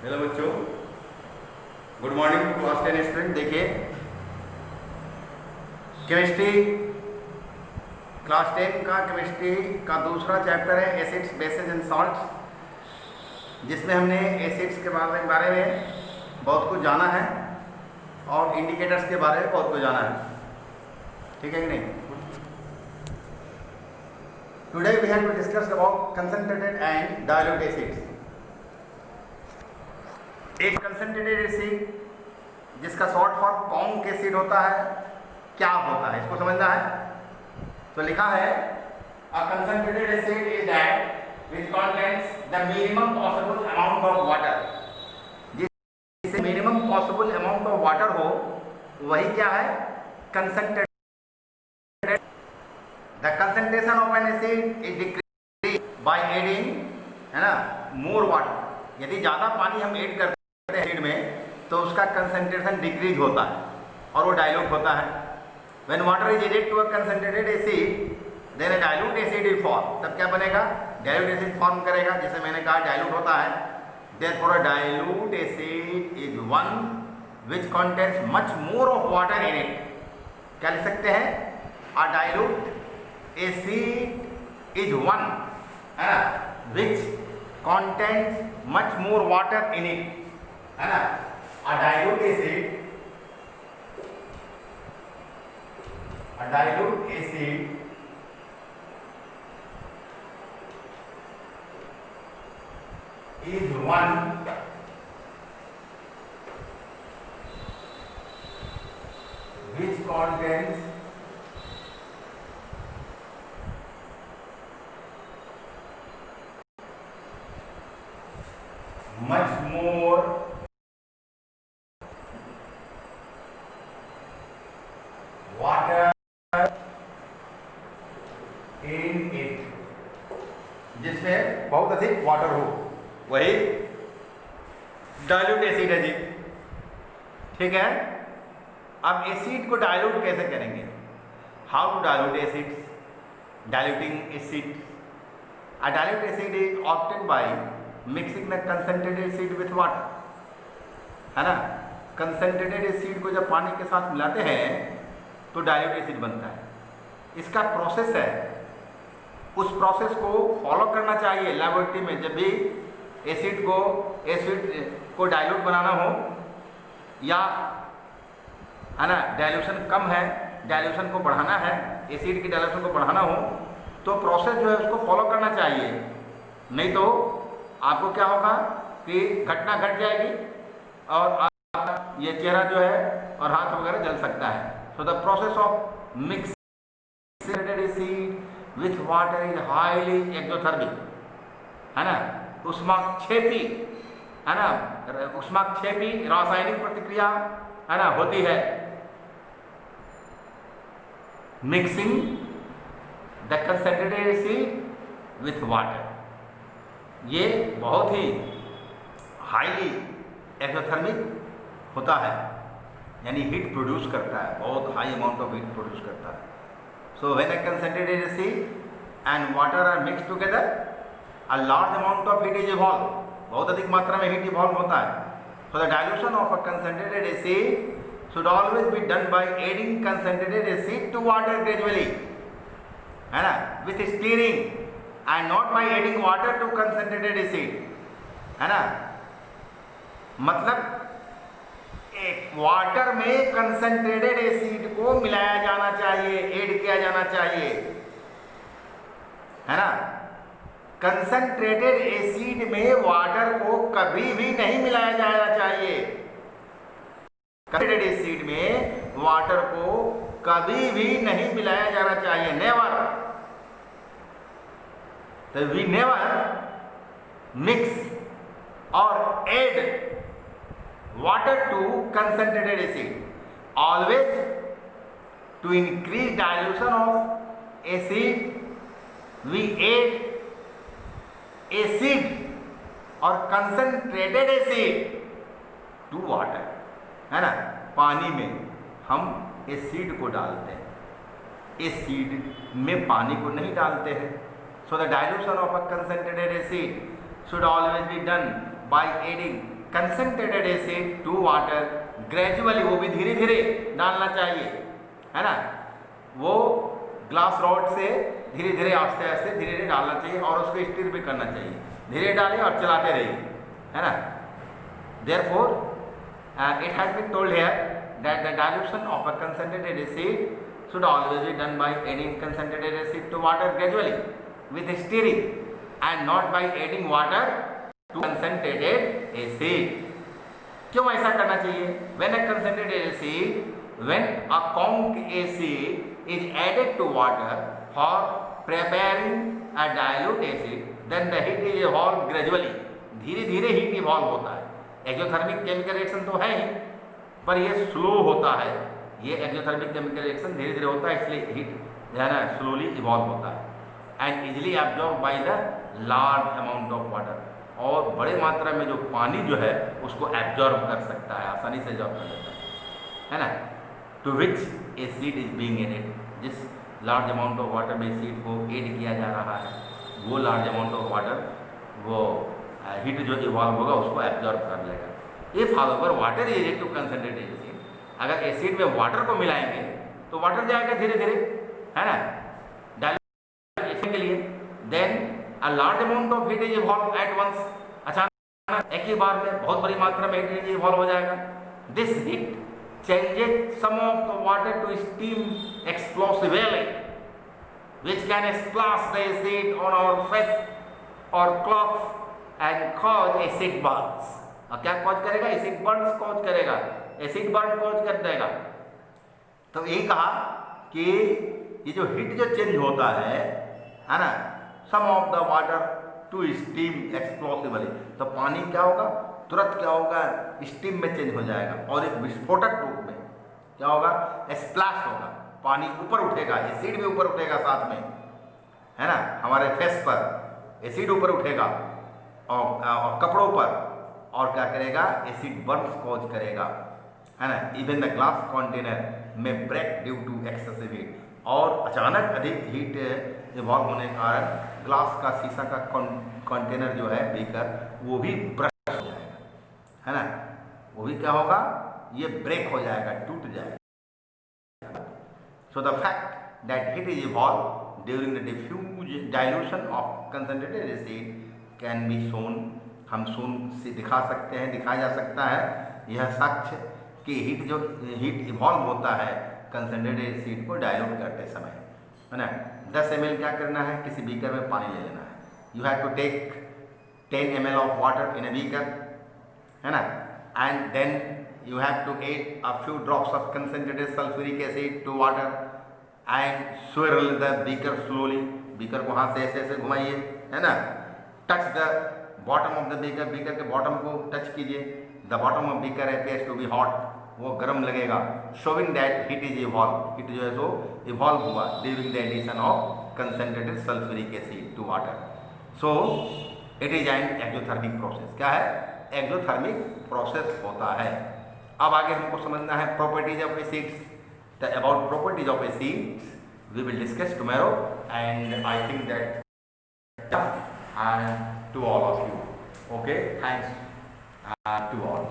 Hello बच्चों, good morning to class 10 student. देखिए, chemistry class 10 का केमिस्ट्री का दूसरा चैप्टर है एसिड्स, बेसेस एंड सॉल्ट्स, जिसमें हमने एसिड्स के बारे में बहुत कुछ जाना है और इंडिकेटर्स के बारे में बहुत कुछ जाना है। ठीक है कि नहीं? Today we have to discuss about concentrated and dilute acids. एक कंसंट्रेटेड एसिड जिसका शॉर्ट फॉर्म कॉन्क एसिड होता है, क्या होता है इसको समझना है। तो लिखा है a concentrated acid is that which contains the minimum possible amount of water. जिससे minimum possible amount of water हो वही क्या है? Concentrated. The concentration of an acid is decrease by adding, है ना, मोर वाटर। यदि ज़्यादा पानी हम ऐड करते हैं एसिड में तो उसका कंसंट्रेशन डिक्रीज होता है और वो डाइल्यूट होता है। When water is added to a concentrated acid then a dilute acid will form. तब क्या बनेगा? डाइल्यूट एसिड फॉर्म करेगा, जिसे मैंने कहा डाइल्यूट होता है। Therefore a dilute acid is one which contains much more of water in it. क्या लिख सकते हैं? अ डाइल्यूट एसिड इज वन, है ना, which contains much more water in it, है ना। A dilute acid is one which contains much more water in it, जिसमें बहुत अधिक वाटर हो, वही डाइल्यूट एसिड है जी। ठीक है। अब एसिड को डाइल्यूट कैसे करेंगे? How to dilute acids? Diluting acid, a dilute acid is obtain by mixing the concentrated acid with water, है ना। कंसंट्रेटेड एसिड को जब पानी के साथ मिलाते हैं तो डाइल्यूट एसिड बनता है। इसका प्रोसेस है, उस प्रोसेस को फॉलो करना चाहिए लैबोरेटरी में। जब भी एसिड को डाइल्यूट बनाना हो या, है ना, डाइल्यूशन कम है, डाइल्यूशन को बढ़ाना है, एसिड की डाइल्यूशन को बढ़ाना हो तो प्रोसेस जो है उसको फॉलो करना चाहिए। नहीं तो आपको क्या होगा कि घटना घट जाएगी और आपका ये चेहरा जो है और हाथ वगैरह जल सकता है। So the process of mixing acid with water is highly exothermic, है ना, ऊष्माक्षेपी, है ना, ऊष्माक्षेपी रासायनिक प्रतिक्रिया, है ना, होती है। Mixing the concentrated acid with water, ये बहुत ही हाईली एक्सोथर्मिक होता है, यानी हीट प्रोड्यूस करता है, बहुत high amount of heat produce करता है। So when a concentrated acid and water are mix together a large amount of heat is evolve, बहुत अधिक मात्रा में हीट इवॉल्व होता है। So the dilution of a concentrated acid should always be done by adding concentrated acid to water gradually, है ना, with stirring and not by adding water to concentrated acid, है ना। मतलब एक वाटर में concentrated acid को मिलाया जाना चाहिए, ऐड किया जाना चाहिए, है ना। कंसंट्रेटेड एसिड में वाटर को कभी भी नहीं मिलाया जाना चाहिए। कंसंट्रेटेड एसिड में वाटर को कभी भी नहीं मिलाया जाना चाहिए, नेवर। तो वी नेवर मिक्स और add water to concentrated acid, always to increase dilution of acid we add acid or concentrated acid to water, है ना। पानी में हम एसिड को डालते हैं, एसिड में पानी को नहीं डालते हैं। So the dilution of a concentrated acid should always be done by adding concentrated acid to water gradually, वो भी धीरे धीरे डालना चाहिए, है ना। वो ग्लास रॉड से धीरे धीरे आस्ते आस्ते धीरे धीरे डालना चाहिए और उसको स्टीर भी करना चाहिए, धीरे डालें और चलाते रहिए, है ना। Therefore, it has been told here that the dilution of a concentrated acid should always be done by adding concentrated acid to water gradually with stirring and not by adding water to concentrated acid. क्यों ऐसा करना चाहिए? When a concentrated acid, when a conc acid is added to water for preparing a dilute acid, then the heat is evolved gradually. धीरे धीरे heat evolve होता है। Exothermic chemical reaction तो है ही, पर ये स्लो होता है। ये एक्सोथर्मिक केमिकल रिएक्शन धीरे धीरे होता है, इसलिए हीट जो है ना स्लोली इवॉल्व होता है and easily absorb by the large amount of water, और बड़े मात्रा में जो पानी जो है उसको एब्जॉर्ब कर सकता है, आसानी से एब्जॉर्ब कर लेता है ना। To which acid is being added, जिस लार्ज अमाउंट ऑफ वाटर में एसिड को ऐड किया जा रहा है, वो लार्ज अमाउंट ऑफ वाटर वो हीट जो इवॉल्व होगा उसको एब्जॉर्ब कर लेगा। If however water is added to concentrated acid, अगर एसिड में वाटर को मिलाएंगे तो वाटर जाएगा धीरे धीरे, है ना, डाइल्यूशन के लिए। Then a large amount of heat is evolve at once, अचानक एक ही बार में बहुत बड़ी मात्रा में हीट इवॉल्व हो जाएगा। This heat changes some of the water to steam explosively which can splash the acid on our face or clothes and cause acid burns. और क्या कॉज करेगा? एसिड बर्न्स कॉज करेगा, एसिड बर्न कॉज कर देगा। तो यही कहा कि ये जो हीट जो चेंज होता है ना, some of the water to steam explosively, तो पानी क्या होगा, तुरंत क्या होगा, स्टीम में चेंज हो जाएगा और एक विस्फोटक रूप में क्या होगा, स्प्लैश होगा, पानी ऊपर उठेगा, एसिड भी ऊपर उठेगा साथ में, है ना। हमारे फेस पर एसिड ऊपर उठेगा और कपड़ों पर, और क्या करेगा, एसिड बर्न्स कॉज करेगा, है ना। इवन द ग्लास कंटेनर में break due to excessive heat, और अचानक अधिक हीट इवॉल्व होने के कारण ग्लास का शीशा का कंटेनर जो है बीकर, वो भी ब्रश हो जाएगा, है ना, वो भी क्या होगा, ये ब्रेक हो जाएगा, टूट जाएगा। So the fact that heat is evolved during the dilution of concentrated acid can be shown, हम शोन से दिखा सकते हैं, दिखाया जा सकता है यह साक्ष्य कि हीट इवॉल्व होता है कंसंट्रेटेड एसिड को डाइल्यूट करते समय, है ना। 10 ml क्या करना है, किसी बीकर में पानी ले लेना है। You have to take 10 ml of water in a beaker, है ना, and then you have to add a few drops of concentrated sulfuric acid to water and swirl the beaker slowly. Beaker को हाथ से ऐसे ऐसे घुमाइए, है ना। Touch the bottom of the beaker, beaker के बॉटम को टच कीजिए। The bottom of beaker appears to be hot, वो गर्म लगेगा, showing that heat is evolved, heat जो है सो इवॉल्व हुआ during the addition of concentrated sulfuric acid to water. So it is an exothermic process. क्या है, exothermic process होता है। अब आगे हमको समझना है properties of acids. The about properties of acids we will discuss tomorrow, and I think that to all of you. Okay, thanks to all.